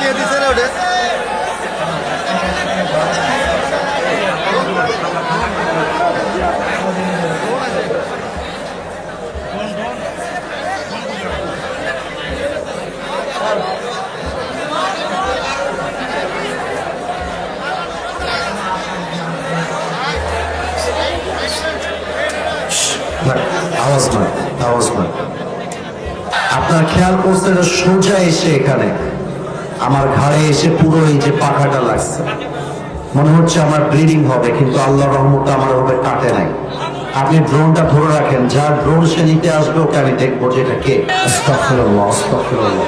কে দিছে রে ওটা? আওয়াজ নয়, আওয়াজ নয়। আপনার খেয়াল করছে যে সোজা এসে এখানে আমার ঘাড়ে এসে পুরো এই যে পাখাটা লাগছে, মনে হচ্ছে আমার ব্লিডিং হবে, কিন্তু আল্লাহ রহমতে আমার হবে কাটে নাই। আপনি ড্রোনটা ধরে রাখেন, যার ড্রোন সে নিতে আসবে ওকে আমি দেখবো যে এটা কে। আস্তাগফিরুল্লাহ, আস্তাগফিরুল্লাহ।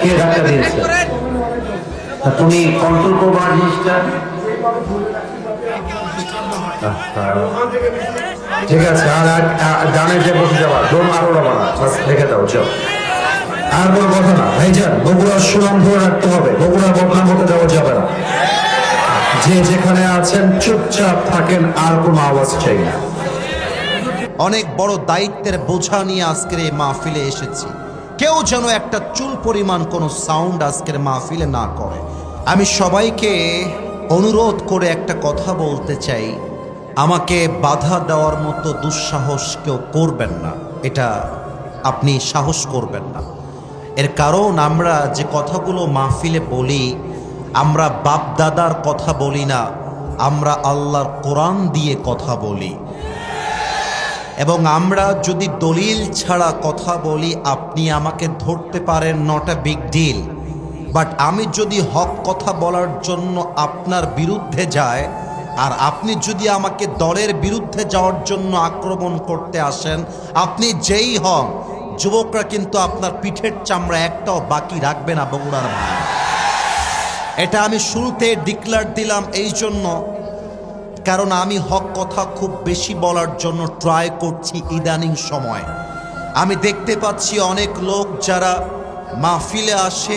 কে ধাক্কা দিয়েছে? তুমি কন্ট্রোল করবো আর জিনিসটা। ঠিক আছে, আর ডানে যে বসে যাওয়া ড্রোন আরো রবা না, দেখে দাও। চল, আর কোনো কথা না ভাইজান, বগুড়ার সুনাম ধরে রাখতে হবে, বগুড়ার বদনাম হতে দেওয়া যাবে না। যে যেখানে আছেন চুপচাপ থাকেন, আর কোনো আওয়াজ চাই না। অনেক বড় দায়িত্বের বোঝা নিয়ে আজকের এই মাহফিলে এসেছি। কেউ যেন একটা চুল পরিমাণ কোনো সাউন্ড আজকের মাহফিলে না করে। আমি সবাইকে অনুরোধ করে একটা কথা বলতে চাই, আমাকে বাধা দেওয়ার মতো দুঃসাহস কেউ করবেন না, এটা আপনি সাহস করবেন না। এর কারণ আমরা যে কথাগুলো মাহফিলে বলি, আমরা বাপ দাদার কথা বলি না, আমরা আল্লাহর কোরআন দিয়ে কথা বলি। এবং আমরা যদি দলিল ছাড়া কথা বলি, আপনি আমাকে ধরতে পারেন, not a big deal. But আমি যদি হক কথা বলার জন্য আপনার বিরুদ্ধে যায়, আর আপনি যদি আমাকে দলের বিরুদ্ধে যাওয়ার জন্য আক্রমণ করতে আসেন, আপনি যেই হন, যুবকরা কিন্তু আপনার পিঠের চামড়া একটাও বাকি রাখবে না বগুড়ার ভাই। এটা আমি শুরুতে ডিক্লেয়ার দিলাম এই জন্য, কারণ আমি হক কথা খুব বেশি বলার জন্য ট্রাই করছি ইদানিং সময়। আমি দেখতে পাচ্ছি অনেক লোক যারা মাহফিলে আসে,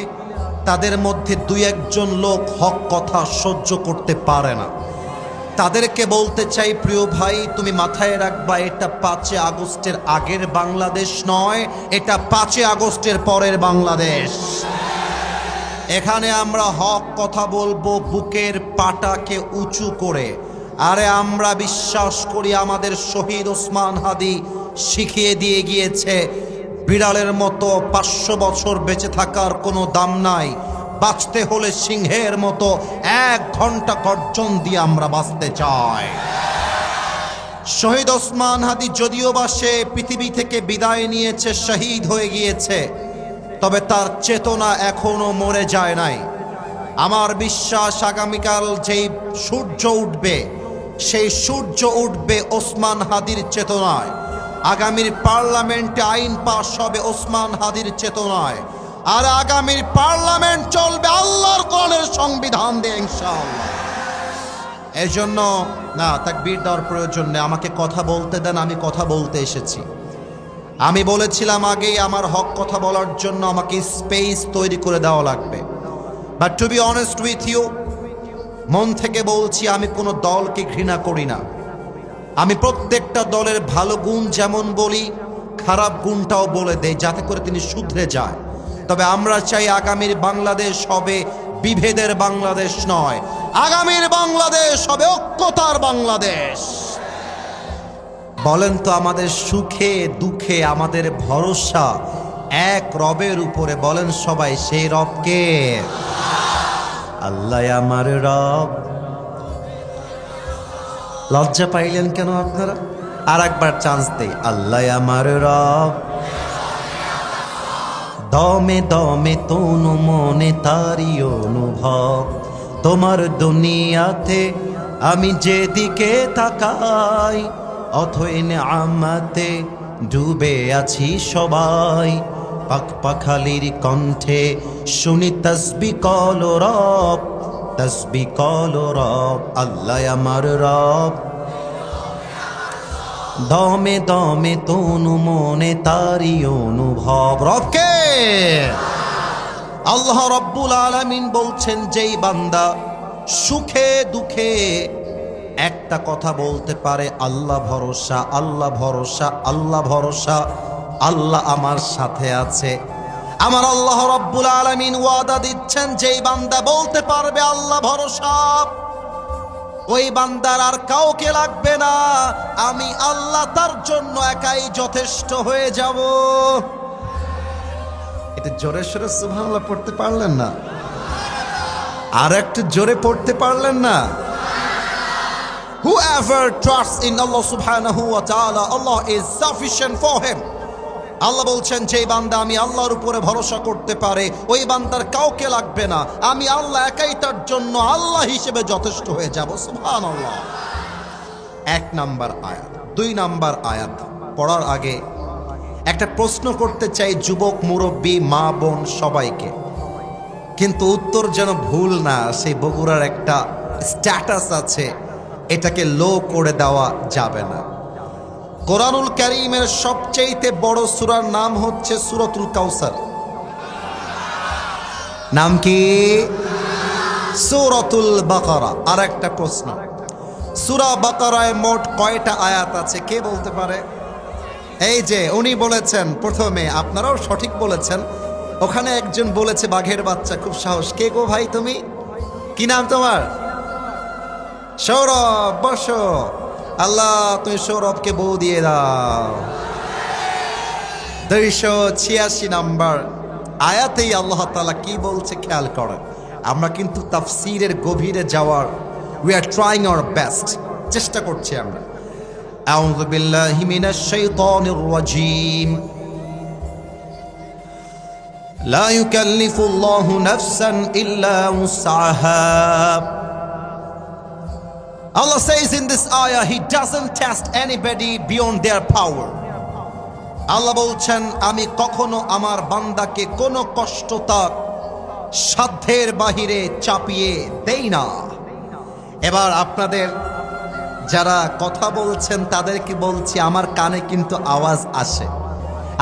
তাদের মধ্যে দুই একজন লোক হক কথা সহ্য করতে পারে না। তাদেরকে বলতে চাই, প্রিয় ভাই, তুমি মাথায় রাখবা, এটা 5 আগস্টের আগের বাংলাদেশ নয়, এটা 5 আগস্টের পরের বাংলাদেশ। এখানে আমরা হক কথা বলবো বুকের পাটাকে উঁচু করে। আরে আমরা বিশ্বাস করি, আমাদের শহীদ ওসমান হাদি শিখিয়ে দিয়ে গিয়েছে, বিড়ালের মতো 500 বছর বেঁচে থাকার কোনো দাম নাই, বাঁচতে হলে সিংহের মতো 1 ঘন্টা গর্জন দিয়ে আমরা বাঁচতে চাই। শহীদ ওসমান হাদি যদিও বা সে পৃথিবী থেকে বিদায় নিয়েছে, শহীদ হয়ে গিয়েছে, তবে তার চেতনা এখনো মরে যায় নাই। আমার বিশ্বাস আগামীকাল যেই সূর্য উঠবে, সেই সূর্য উঠবে ওসমান হাদির চেতনায়। আগামীর পার্লামেন্টে আইন পাশ হবে ওসমান হাদির চেতনায়, আর আগামীর পার্লামেন্ট চলবে আল্লাহর কোরআনের সংবিধান দিয়ে ইনশাআল্লাহ। এই জন্য না, তাকবীর দেওয়ার প্রয়োজন নেই, আমাকে কথা বলতে দেন, আমি কথা বলতে এসেছি। আমি বলেছিলাম আগেই, আমার হক কথা বলার জন্য আমাকে স্পেস তৈরি করে দেওয়া লাগবে। But to be honest with you, মন থেকে বলছি, আমি কোনো দলকে ঘৃণা করি না। আমি প্রত্যেকটা দলের ভালো গুণ যেমন বলি, খারাপ গুণটাও বলে দেই, যাতে করে তিনি শুধরে যায়। তবে আমরা চাই আগামীর বাংলাদেশ হবে বিভেদের বাংলাদেশ নয়, আগামীর বাংলাদেশ হবে ঐক্যতার বাংলাদেশ। বলেন তো, আমাদের সুখে দুঃখে আমাদের ভরসা এক রবের উপরে, বলেন সবাই, সেই রবকে। আল্লাহ আমার রব। লজ্জা পাইলেন কেন আপনারা? আর একবার চান্স দেই, আল্লাহ আমার রব। দমে দমে তনু মনে তারি অনুভব, তোমার দুনিয়াতে আমি যেদিকে তাকাই, অথই নেয়ামতে ডুবে আছি সবাই। পাখপাখালির কণ্ঠে শুনি তসবিহ কল রব, তসবিহ কল রব। আল্লাহ আমার রব। দমে দমে তনু মনে তারি অনুভব। রবকে আল্লাহ রব্বুল আলামিন বলছেন, যেই বান্দা সুখে দুঃখে একটা কথা বলতে পারে, আল্লাহ ভরসা, আল্লাহ ভরসা, আল্লাহ ভরসা, আল্লাহ আমার সাথে আছে। আমার আল্লাহ রাব্বুল আলামিন ওয়াদা দিচ্ছেন, যেই বান্দা বলতে পারবে আল্লাহ ভরসা, ওই বান্দার আর কাউকে লাগবে না, আমি আল্লাহ তার জন্য একাই যথেষ্ট হয়ে যাব। এটা জোরে সোরে সুবহানাল্লাহ পড়তে পারলেন না? আর একটু জোরে পড়তে পারলেন না? Whoever trusts in Allah subhanahu wa ta'ala, Allah is sufficient for him. আল্লাহ বলছেন, যে বান্দা আমি আল্লাহর উপরে ভরসা করতে পারে, ওই বান্দার কাউকে লাগবে না, আমি আল্লাহ একাই তার জন্য আল্লাহ হিসেবে যথেষ্ট হয়ে যাব। সুবহানাল্লাহ। 1 নাম্বার আয়াত। 2 নাম্বার আয়াত পড়ার আগে একটা প্রশ্ন করতে চাই যুবক, মুরব্বী, মা, বোন সবাইকে, কিন্তু উত্তর যেন ভুল না। সেই বগুড়ার একটা স্ট্যাটাস আছে, এটাকে লো করে দেওয়া যাবে না। কোরআনুল কারীমের সবচেয়ে বড় সূরার নাম হচ্ছে সূরাতুল কাউসার। নাম কি? সূরাতুল বাকারা। আর একটা প্রশ্ন, সূরা বাকারায় মোট কয়টা আয়াত আছে কে বলতে পারে? এই যে উনি বলেছেন প্রথমে, আপনারাও সঠিক বলেছেন, ওখানে একজন বলেছে বাঘের বাচ্চা, খুব সাহস। কে গো ভাই তুমি? কি নাম তোমার? সৌরভ, বসো। আল্লাহ তুমি সৌরভকে বউ দিয়ে দাও। 286 নাম্বার আয়াতেই আল্লাহ তাআলা কি বলছে খেয়াল করেন। আমরা কিন্তু তাফসীরের গভীরে যাওয়ার we are trying our best, চেষ্টা করছি আমরা। আউযু বিল্লাহি মিনাশ শাইতানির রাজীম। লা ইউকাল্লিফুল্লাহু নাফসান ইল্লা উসআহা। Allah says in this ayah, He doesn't test anybody beyond their power. আল্লাহ বলছেন, আমি কখনো আমার বান্দাকে কোনো কষ্ট তার সাধ্যের বাহিরে চাপিয়ে দেই না। এবার আপনাদের যারা কথা বলছেন তাদেরকে বলছি, আমার কানে কিন্তু আওয়াজ আসে।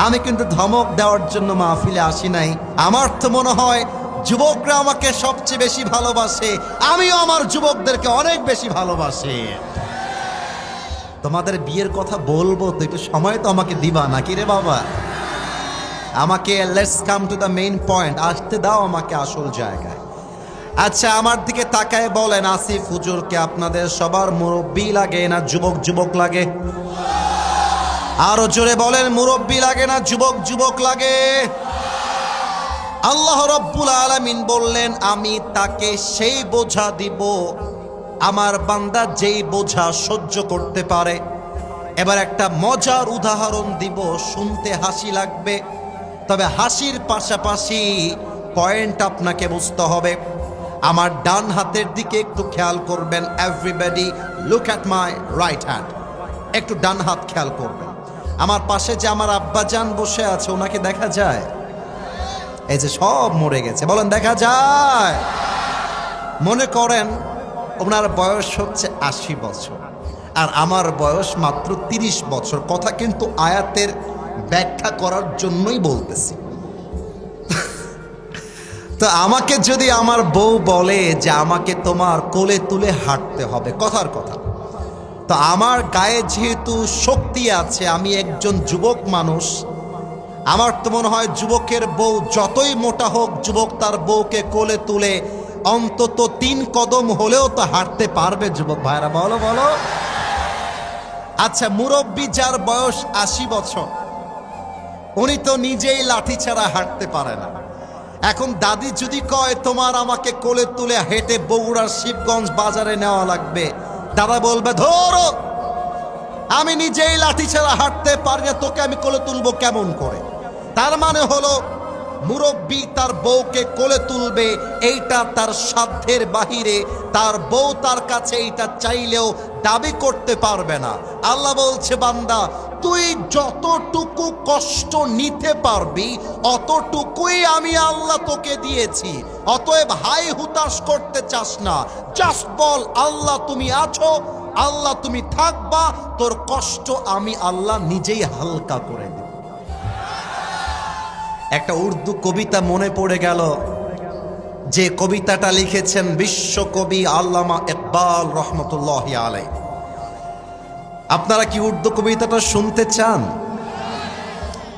আমি কিন্তু ধমক দেওয়ার জন্য মাহফিলে আসি নাই। আমার তো মনে হয় যুবকরা আমাকে সবচেয়ে বেশি ভালোবাসে, আমিও আমার যুবকদেরকে অনেক বেশি ভালোবাসি। তোমাদের বিয়ের কথা বলবো তো, একটু সময় তো আমাকে দিবা নাকি রে বাবা? আমাকে let's come to the main point, আসতে দাও আমাকে আসল জায়গায়। আচ্ছা, আমার দিকে তাকায় বলেন, আসিফ হুজুরকে আপনাদের সবার মুরব্বী লাগে না যুবক যুবক লাগে? আরো জোরে বলেন, মুরব্বী লাগে না যুবক যুবক লাগে? আল্লাহ রাব্বুল আলামিন বললেন, আমি তাকে সেই বোঝা দিব আমার বান্দা যেই বোঝা সহ্য করতে পারে। এবার একটা মজার উদাহরণ দিব, শুনতে হাসি লাগবে, তবে হাসির পাশাপাশি পয়েন্ট আপনাকে বুঝতে হবে। আমার ডান হাতের দিকে একটু খেয়াল করবেন। Everybody look at my right hand. একটু ডান হাত খেয়াল করবেন। আমার পাশে যে আমার আব্বাজান বসে আছে, ওনাকে দেখা যায়? এই যে সব মরে গেছে, বলেন দেখা যায়? মনে করেন ওনার বয়স হচ্ছে 80 বছর আর আমার বয়স মাত্র 30 বছর। কথা কিন্তু আয়াতের ব্যাখ্যা করার জন্যই বলতেছি। তো আমাকে যদি আমার বউ বলে যে আমাকে তোমার কোলে তুলে হাঁটতে হবে, কথার কথা, তো আমার গায়ে যেহেতু শক্তি আছে, আমি একজন যুবক মানুষ, আমার তো মনে হয় যুবকের বউ যতই মোটা হোক, যুবক তার বউকে কোলে তুলে অন্তত 3 কদম হলেও তো হাঁটতে পারবে। যুবক ভাইরা বলো বলো। আচ্ছা, মুরব্বী যার বয়স 80 বছর, উনি তো নিজেই লাঠি ছাড়া হাঁটতে পারে না। এখন দাদি যদি কয় তোমার আমাকে কোলে তুলে হেঁটে বগুড়ার শিবগঞ্জ বাজারে নেওয়া লাগবে, দাদা বলবে ধরো, আমি নিজেই লাঠি ছাড়া হাঁটতে পারি না, তোকে আমি কোলে তুলবো কেমন করে? তার মানে হলো মুরব্বী তার বউকে কোলে তুলবে, এইটা তার সাধ্যের বাহিরে। তার বউ তার কাছে এইটা চাইলেও দাবি করতে পারবে না। আল্লাহ বলছে, বান্দা তুই যতটুকু কষ্ট নিতে পারবি অতটুকুই আমি আল্লাহ তোকে দিয়েছি। অতএব হাই হুতাশ করতে চাস না, জাস্ট বল আল্লাহ তুমি আছো, আল্লাহ তুমি থাকবা, তোর কষ্ট আমি আল্লাহ নিজেই হালকা করে দেব। একটা উর্দু কবিতা মনে পড়ে গেল, যে কবিতাটা লিখেছেন বিশ্বকবি আল্লামা ইকবাল রহমতুল্লাহি আলাইহি। আপনারা কি উর্দু কবিতাটা শুনতে চান?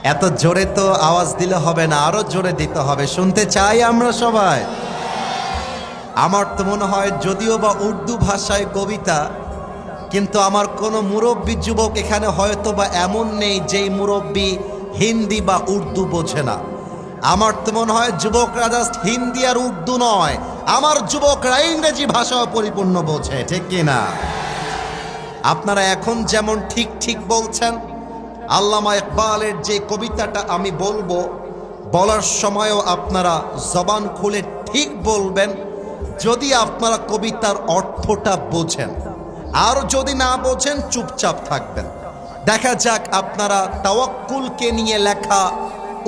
এত জোরে তো আওয়াজ দিলে হবে না, আরো জোরে দিতে হবে। শুনতে চাই আমরা সবাই। আমার তো মনে হয় যদিও বা উর্দু ভাষায় কবিতা, কিন্তু আমার কোনো মুরব্বী যুবক এখানে হয়তো বা এমন নেই যেই মুরব্বী হিন্দি বা উর্দু বোঝে না। আমার তো মনে হয় যুবকরা জাস্ট হিন্দি আর উর্দু নয়, আমার যুবকরা ইংরেজি ভাষাও পরিপূর্ণ বোঝে, ঠিক কিনা? আপনারা এখন যেমন ঠিক ঠিক বলছেন, আল্লামা ইকবালের যে কবিতাটা আমি বলবো, বলার সময়ও আপনারা জবান খুলে ঠিক বলবেন যদি আপনারা কবিতার অর্থটা বোঝেন, আর যদি না বোঝেন চুপচাপ থাকবেন। দেখা যাক আপনারা তাওয়াক্কুলকে নিয়ে লেখা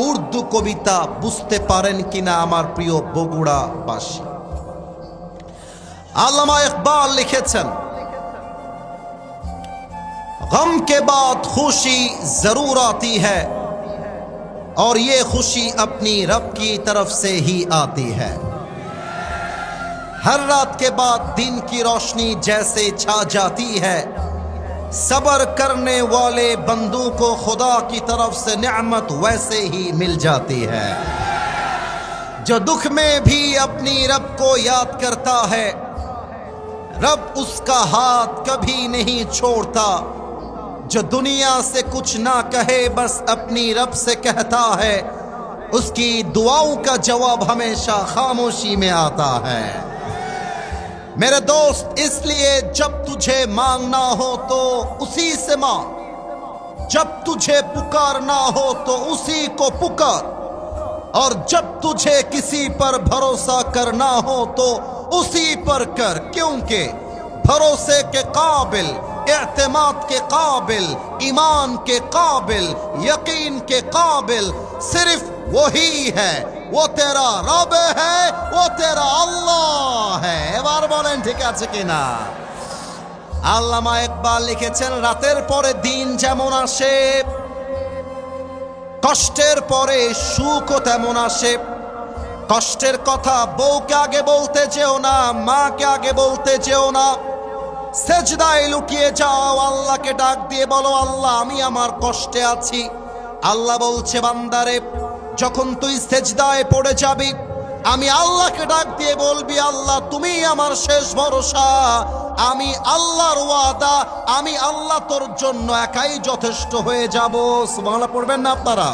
উর্দু কবিতা বুঝতে পারেন কিনা আমার প্রিয় বগুড়াবাসী। আল্লামা ইকবাল লিখেছেন, गम के बाद खुशी जरूर आती है और ये खुशी अपनी रब की तरफ से ही आती है। हर रात के बाद दिन की रोशनी जैसे छा जाती है, सब्र करने वाले बंदों को खुदा की तरफ से नेमत वैसे ही मिल जाती है। जो दुख में भी अपनी रब को याद करता है, रब उसका हाथ कभी नहीं छोड़ता। जो दुनिया से कुछ ना कहे बस अपनी रब से कहता है, उसकी दुआओं का जवाब हमेशा खामोशी में आता है। मेरे दोस्त, इसलिए जब तुझे मांगना हो तो उसी से मांग, जब तुझे पुकारना हो तो उसी को पुकार, और जब तुझे किसी पर भरोसा करना हो तो उसी पर कर, क्योंकि भरोसे के काबिल, एतमाद के काबिल, ईमान के काबिल, यकीन के काबिल सिर्फ वही है। वो तेरा रब है, वो तेरा अल्लाह है। এবার বলেন ঠিক আছে কিনা? আল্লামা ইকবাল লিখেছেন, রাতের পরে দিন যেমন আসে, কষ্টের পরে সুখও তেমন আসে। কষ্টের কথা বউকে আগে বলতে যেও না, মাকে আগে বলতে যেও না। সেজদায় লুকিয়ে যাও, আল্লাহকে ডাক দিয়ে বলো, আল্লাহ আমি আমার কষ্টে আছি। আল্লাহ বলছে, বান্দারে যখন তুই সেজদায় পড়ে যাবি, আমি আল্লাহকে ডাক দিয়ে বলবি, আল্লাহ তুমি আমার শেষ ভরসা, আমি আল্লাহর ওয়াদা, আমি আল্লাহ তোর জন্য একাই যথেষ্ট হয়ে যাব। সুবহানাল্লাহ পড়বেন না আপনারা?